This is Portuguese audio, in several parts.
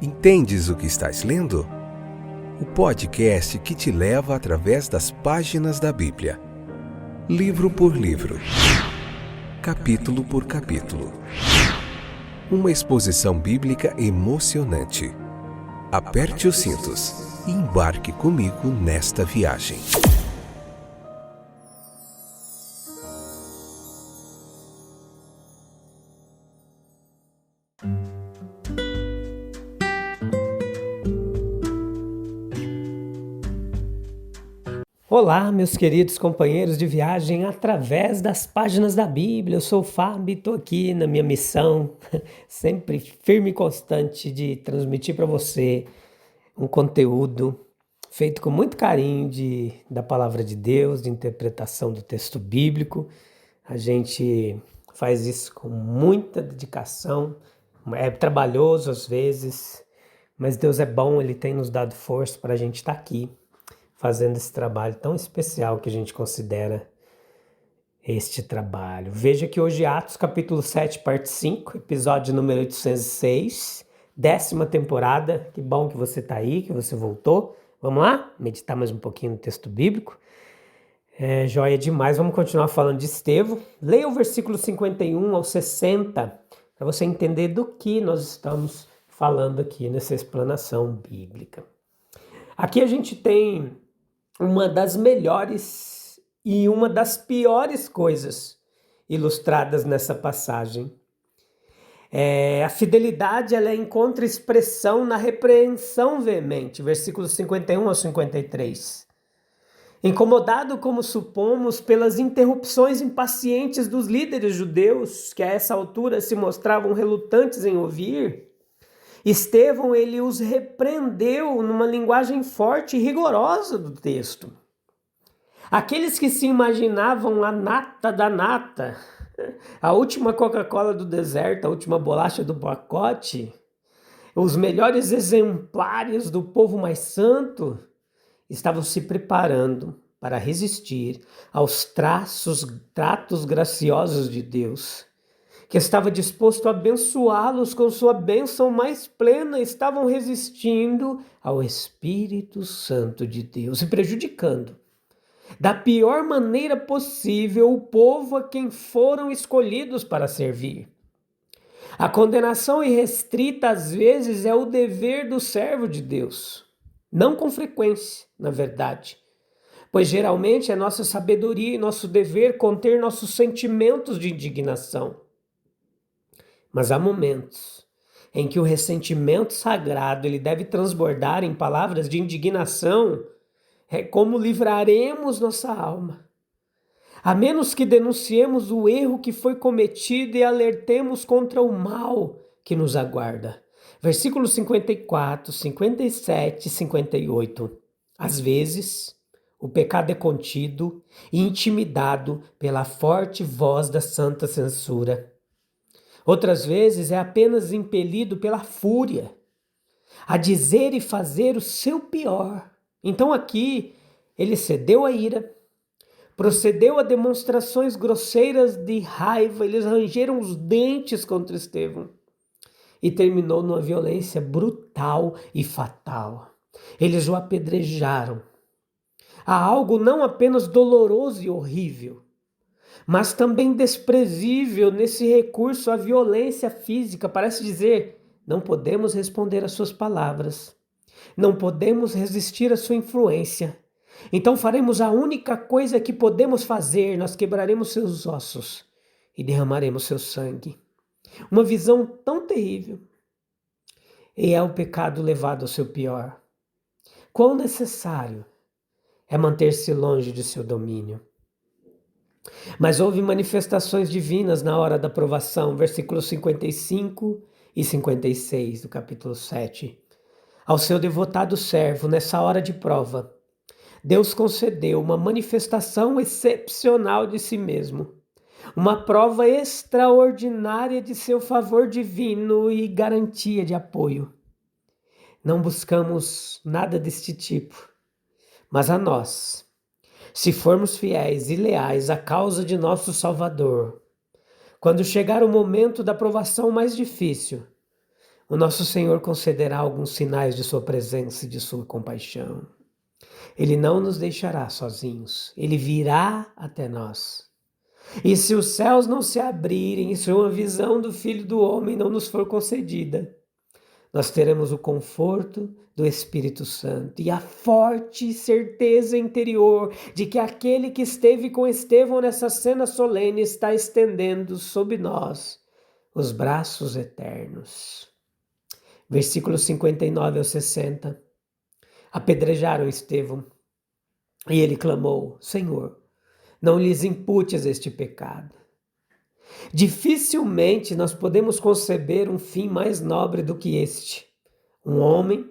Entendes o que estás lendo? O podcast que te leva através das páginas da Bíblia. Livro por livro. Capítulo por capítulo. Uma exposição bíblica emocionante. Aperte os cintos e embarque comigo nesta viagem. Olá, meus queridos companheiros de viagem através das páginas da Bíblia. Eu sou o Fábio e estou aqui na minha missão, sempre firme e constante, de transmitir para você um conteúdo feito com muito carinho da palavra de Deus, de interpretação do texto bíblico. A gente faz isso com muita dedicação, é trabalhoso às vezes, mas Deus é bom, Ele tem nos dado força para a gente estar aqui, fazendo esse trabalho tão especial que a gente considera este trabalho. Veja que hoje Atos capítulo 7, parte 5, episódio número 806, 10ª temporada. Que bom que você está aí, que você voltou. Vamos lá? Meditar mais um pouquinho no texto bíblico. Joia demais. Vamos continuar falando de Estevão. Leia o versículo 51 ao 60, para você entender do que nós estamos falando aqui nessa explanação bíblica. Aqui a gente tem uma das melhores e uma das piores coisas ilustradas nessa passagem. A fidelidade, ela encontra expressão na repreensão veemente, versículos 51 ao 53. Incomodado, como supomos, pelas interrupções impacientes dos líderes judeus, que a essa altura se mostravam relutantes em ouvir, Estevão, ele os repreendeu numa linguagem forte e rigorosa do texto. Aqueles que se imaginavam a nata da nata, a última Coca-Cola do deserto, a última bolacha do pacote, os melhores exemplares do povo mais santo, estavam se preparando para resistir aos tratos graciosos de Deus, que estava disposto a abençoá-los com sua bênção mais plena. Estavam resistindo ao Espírito Santo de Deus e prejudicando da pior maneira possível o povo a quem foram escolhidos para servir. A condenação irrestrita às vezes é o dever do servo de Deus, não com frequência, na verdade, pois geralmente é nossa sabedoria e nosso dever conter nossos sentimentos de indignação. Mas há momentos em que o ressentimento sagrado ele deve transbordar em palavras de indignação. É como livraremos nossa alma, a menos que denunciemos o erro que foi cometido e alertemos contra o mal que nos aguarda. Versículos 54, 57 e 58. Às vezes, o pecado é contido e intimidado pela forte voz da santa censura. Outras vezes é apenas impelido pela fúria a dizer e fazer o seu pior. Então aqui ele cedeu à ira, procedeu a demonstrações grosseiras de raiva, eles rangeram os dentes contra Estevão e terminou numa violência brutal e fatal. Eles o apedrejaram. Há algo não apenas doloroso e horrível, mas também desprezível nesse recurso à violência física. Parece dizer, não podemos responder às suas palavras, não podemos resistir à sua influência, então faremos a única coisa que podemos fazer, nós quebraremos seus ossos e derramaremos seu sangue. Uma visão tão terrível, e é o pecado levado ao seu pior. Quão necessário é manter-se longe de seu domínio. Mas houve manifestações divinas na hora da provação, versículos 55 e 56 do capítulo 7. Ao seu devotado servo, nessa hora de prova, Deus concedeu uma manifestação excepcional de si mesmo, uma prova extraordinária de seu favor divino e garantia de apoio. Não buscamos nada deste tipo, mas a nós, se formos fiéis e leais à causa de nosso Salvador, quando chegar o momento da provação mais difícil, o nosso Senhor concederá alguns sinais de sua presença e de sua compaixão. Ele não nos deixará sozinhos, ele virá até nós. E se os céus não se abrirem, e se uma visão do Filho do Homem não nos for concedida, nós teremos o conforto do Espírito Santo e a forte certeza interior de que aquele que esteve com Estevão nessa cena solene está estendendo sobre nós os braços eternos. Versículos 59 ao 60. Apedrejaram Estevão e ele clamou: Senhor, não lhes imputes este pecado. Dificilmente nós podemos conceber um fim mais nobre do que este. Um homem,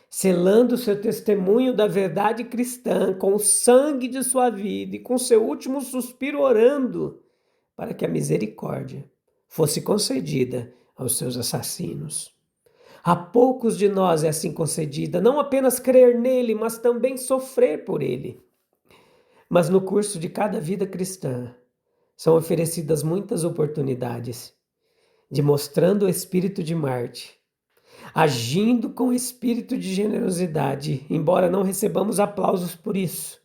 selando seu testemunho da verdade cristã com o sangue de sua vida e com seu último suspiro orando para que a misericórdia fosse concedida aos seus assassinos. A poucos de nós é assim concedida, não apenas crer nele, mas também sofrer por ele. Mas no curso de cada vida cristã, são oferecidas muitas oportunidades de mostrando o espírito de Marte, agindo com espírito de generosidade, embora não recebamos aplausos por isso.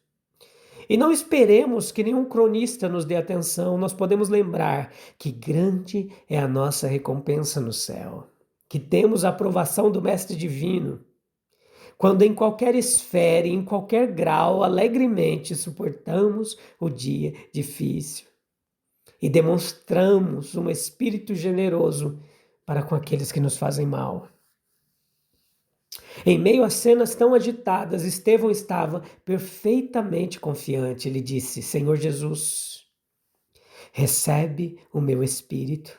E não esperemos que nenhum cronista nos dê atenção, nós podemos lembrar que grande é a nossa recompensa no céu, que temos a aprovação do Mestre Divino, quando em qualquer esfera e em qualquer grau alegremente suportamos o dia difícil e demonstramos um espírito generoso para com aqueles que nos fazem mal. Em meio a cenas tão agitadas, Estevão estava perfeitamente confiante. Ele disse: Senhor Jesus, recebe o meu espírito.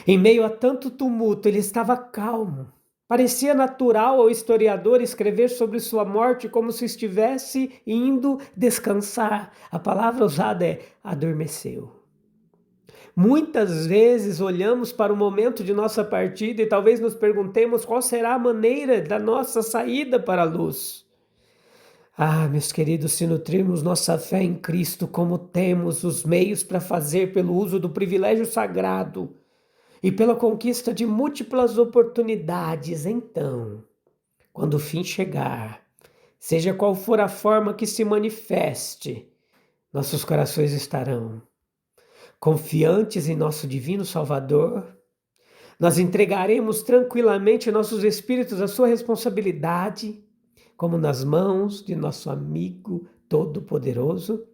Em meio a tanto tumulto, ele estava calmo. Parecia natural ao historiador escrever sobre sua morte como se estivesse indo descansar. A palavra usada é adormeceu. Muitas vezes olhamos para o momento de nossa partida e talvez nos perguntemos qual será a maneira da nossa saída para a luz. Meus queridos, se nutrirmos nossa fé em Cristo como temos os meios para fazer pelo uso do privilégio sagrado e pela conquista de múltiplas oportunidades, então, quando o fim chegar, seja qual for a forma que se manifeste, nossos corações estarão confiantes em nosso divino Salvador. Nós entregaremos tranquilamente nossos espíritos à sua responsabilidade, como nas mãos de nosso amigo todo-poderoso.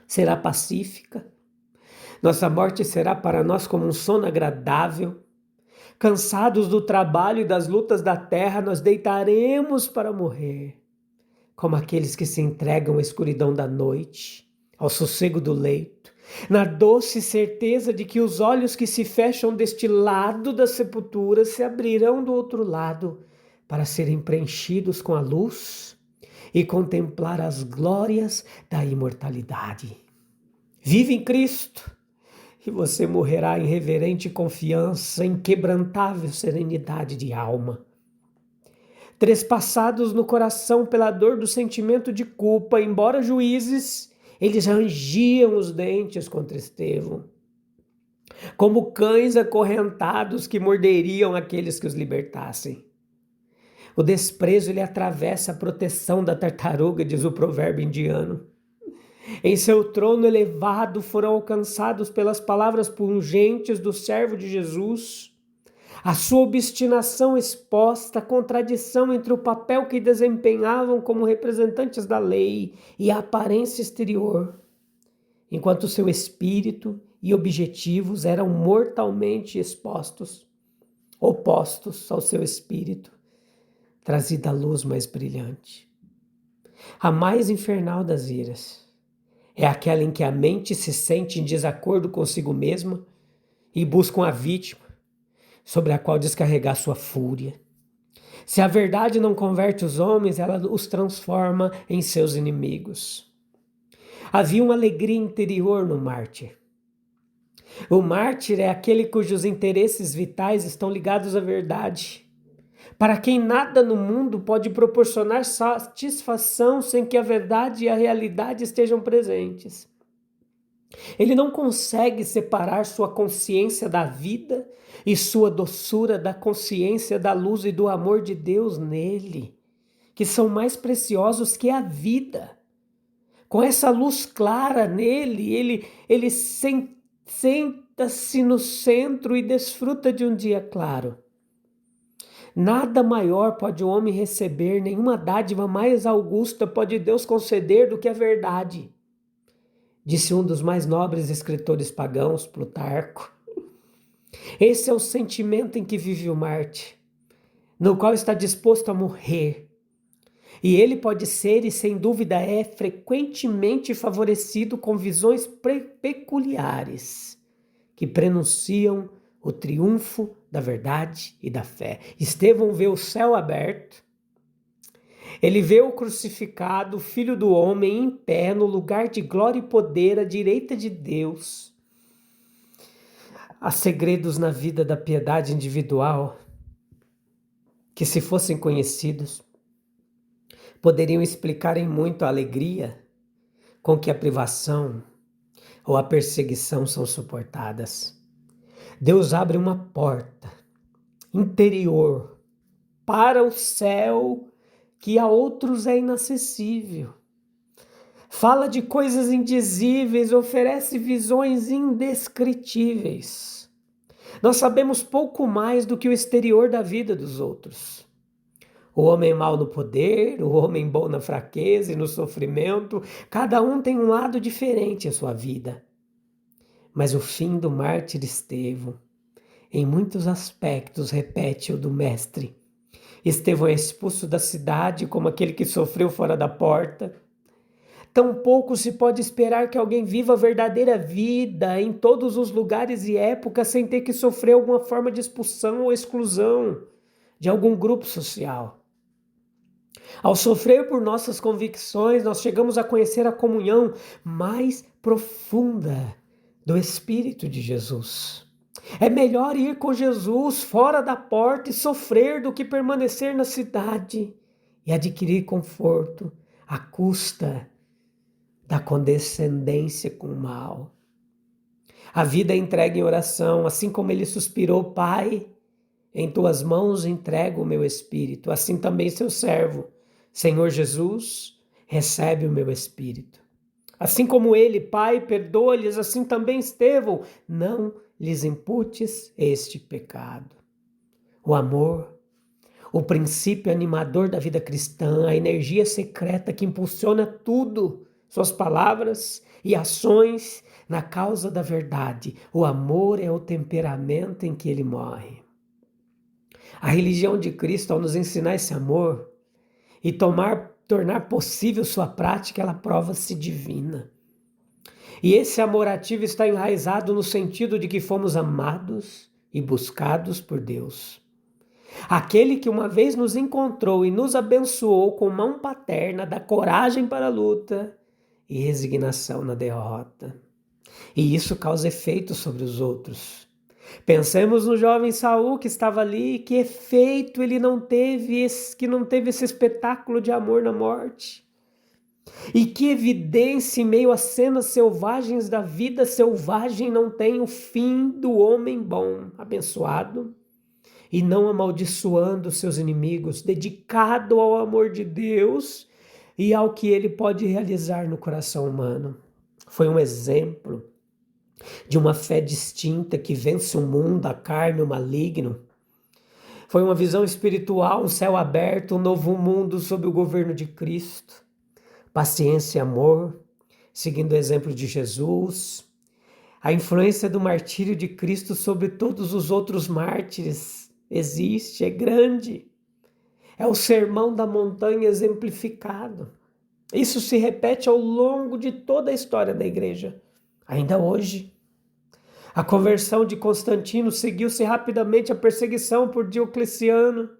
Será pacífica. Nossa morte será para nós como um sono agradável. Cansados do trabalho e das lutas da terra, nós deitaremos para morrer, como aqueles que se entregam à escuridão da noite, ao sossego do leito, na doce certeza de que os olhos que se fecham deste lado da sepultura se abrirão do outro lado para serem preenchidos com a luz e contemplar as glórias da imortalidade. Vive em Cristo e você morrerá em reverente confiança, em quebrantável serenidade de alma. Trespassados no coração pela dor do sentimento de culpa, embora juízes, eles rangiam os dentes contra Estevão, como cães acorrentados que morderiam aqueles que os libertassem. O desprezo ele atravessa a proteção da tartaruga, diz o provérbio indiano. Em seu trono elevado foram alcançados pelas palavras pungentes do servo de Jesus, a sua obstinação exposta, a contradição entre o papel que desempenhavam como representantes da lei e a aparência exterior, enquanto seu espírito e objetivos eram mortalmente expostos, opostos ao seu espírito, trazida a luz mais brilhante. A mais infernal das iras é aquela em que a mente se sente em desacordo consigo mesma e busca uma vítima sobre a qual descarregar sua fúria. Se a verdade não converte os homens, ela os transforma em seus inimigos. Havia uma alegria interior no mártir. O mártir é aquele cujos interesses vitais estão ligados à verdade, para quem nada no mundo pode proporcionar satisfação sem que a verdade e a realidade estejam presentes. Ele não consegue separar sua consciência da vida e sua doçura da consciência da luz e do amor de Deus nele, que são mais preciosos que a vida. Com essa luz clara nele, ele senta-se no centro e desfruta de um dia claro. Nada maior pode o homem receber, nenhuma dádiva mais augusta pode Deus conceder do que a verdade. Disse um dos mais nobres escritores pagãos, Plutarco. Esse é o sentimento em que vive o Marte, no qual está disposto a morrer. E ele pode ser, e sem dúvida é, frequentemente favorecido com visões peculiares, que prenunciam o triunfo da verdade e da fé. Estevão vê o céu aberto, ele vê o crucificado, o Filho do Homem, em pé, no lugar de glória e poder, à direita de Deus. Há segredos na vida da piedade individual que, se fossem conhecidos, poderiam explicar em muito a alegria com que a privação ou a perseguição são suportadas. Deus abre uma porta interior para o céu que a outros é inacessível. Fala de coisas indizíveis, oferece visões indescritíveis. Nós sabemos pouco mais do que o exterior da vida dos outros. O homem mau no poder, o homem bom na fraqueza e no sofrimento, cada um tem um lado diferente em sua vida. Mas o fim do mártir Estevão, em muitos aspectos, repete o do mestre. Estevão é expulso da cidade como aquele que sofreu fora da porta. Tampouco se pode esperar que alguém viva a verdadeira vida em todos os lugares e épocas sem ter que sofrer alguma forma de expulsão ou exclusão de algum grupo social. Ao sofrer por nossas convicções, nós chegamos a conhecer a comunhão mais profunda do Espírito de Jesus. É melhor ir com Jesus fora da porta e sofrer do que permanecer na cidade e adquirir conforto à custa da condescendência com o mal. A vida é entregue em oração, assim como ele suspirou: Pai, em tuas mãos entrego o meu espírito. Assim também seu servo, Senhor Jesus, recebe o meu espírito. Assim como ele, Pai, perdoa-lhes, assim também Estevão, não lhes imputes este pecado. O amor, o princípio animador da vida cristã, a energia secreta que impulsiona tudo, suas palavras e ações na causa da verdade. O amor é o temperamento em que ele morre. A religião de Cristo, ao nos ensinar esse amor e tornar possível sua prática, ela prova-se divina. E esse amor ativo está enraizado no sentido de que fomos amados e buscados por Deus. Aquele que uma vez nos encontrou e nos abençoou com mão paterna, dá coragem para a luta e resignação na derrota. E isso causa efeito sobre os outros. Pensemos no jovem Saul que estava ali, que efeito ele não teve esse espetáculo de amor na morte. E que evidência em meio às cenas selvagens da vida selvagem não tem o fim do homem bom, abençoado, e não amaldiçoando seus inimigos, dedicado ao amor de Deus e ao que ele pode realizar no coração humano. Foi um exemplo de uma fé distinta que vence o mundo, a carne, o maligno. Foi uma visão espiritual, um céu aberto, um novo mundo sob o governo de Cristo. Paciência e amor, seguindo o exemplo de Jesus. A influência do martírio de Cristo sobre todos os outros mártires existe, é grande. É o sermão da montanha exemplificado. Isso se repete ao longo de toda a história da igreja. Ainda hoje, a conversão de Constantino seguiu-se rapidamente a perseguição por Diocleciano.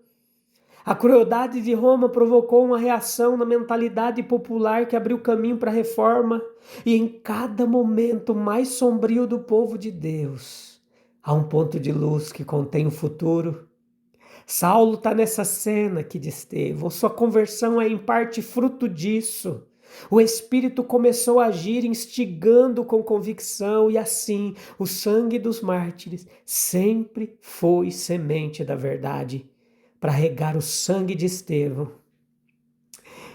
A crueldade de Roma provocou uma reação na mentalidade popular que abriu caminho para a reforma. E em cada momento mais sombrio do povo de Deus, há um ponto de luz que contém o futuro. Saulo está nessa cena aqui de Estevão. Sua conversão é em parte fruto disso. O Espírito começou a agir, instigando com convicção, e assim o sangue dos mártires sempre foi semente da verdade para regar o sangue de Estevão.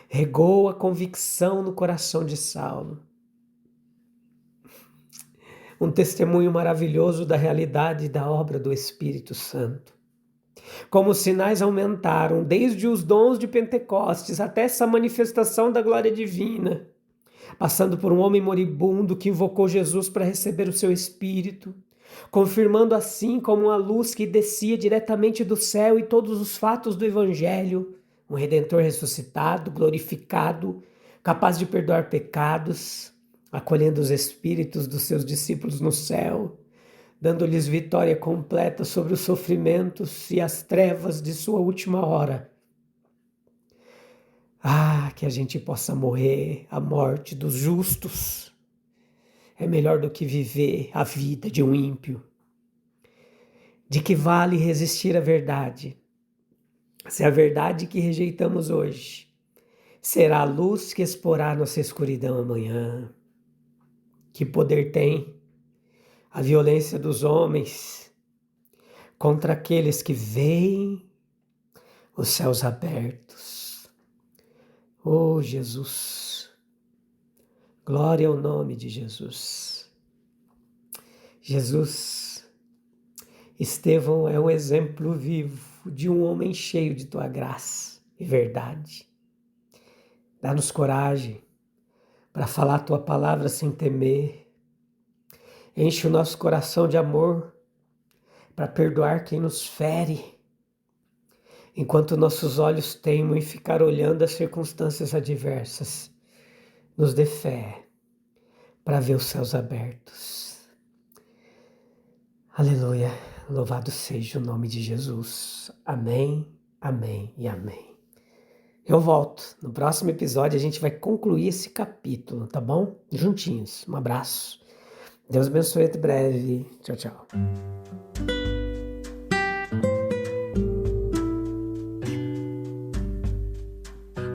Regou a convicção no coração de Saulo. Um testemunho maravilhoso da realidade da obra do Espírito Santo. Como os sinais aumentaram, desde os dons de Pentecostes até essa manifestação da glória divina, passando por um homem moribundo que invocou Jesus para receber o seu Espírito, confirmando assim como uma luz que descia diretamente do céu e todos os fatos do Evangelho, um Redentor ressuscitado, glorificado, capaz de perdoar pecados, acolhendo os espíritos dos seus discípulos no céu, dando-lhes vitória completa sobre os sofrimentos e as trevas de sua última hora. Que a gente possa morrer a morte dos justos. É melhor do que viver a vida de um ímpio. De que vale resistir à verdade? Se a verdade que rejeitamos hoje será a luz que exporá nossa escuridão amanhã. Que poder tem a violência dos homens contra aqueles que veem os céus abertos. Oh, Jesus! Glória ao nome de Jesus. Jesus, Estevão é um exemplo vivo de um homem cheio de tua graça e verdade. Dá-nos coragem para falar a tua palavra sem temer. Enche o nosso coração de amor para perdoar quem nos fere, enquanto nossos olhos teimam em ficar olhando as circunstâncias adversas. Nos dê fé para ver os céus abertos. Aleluia, louvado seja o nome de Jesus. Amém, amém e amém. Eu volto. No próximo episódio a gente vai concluir esse capítulo, tá bom? Juntinhos. Um abraço. Deus abençoe até breve. Tchau, tchau.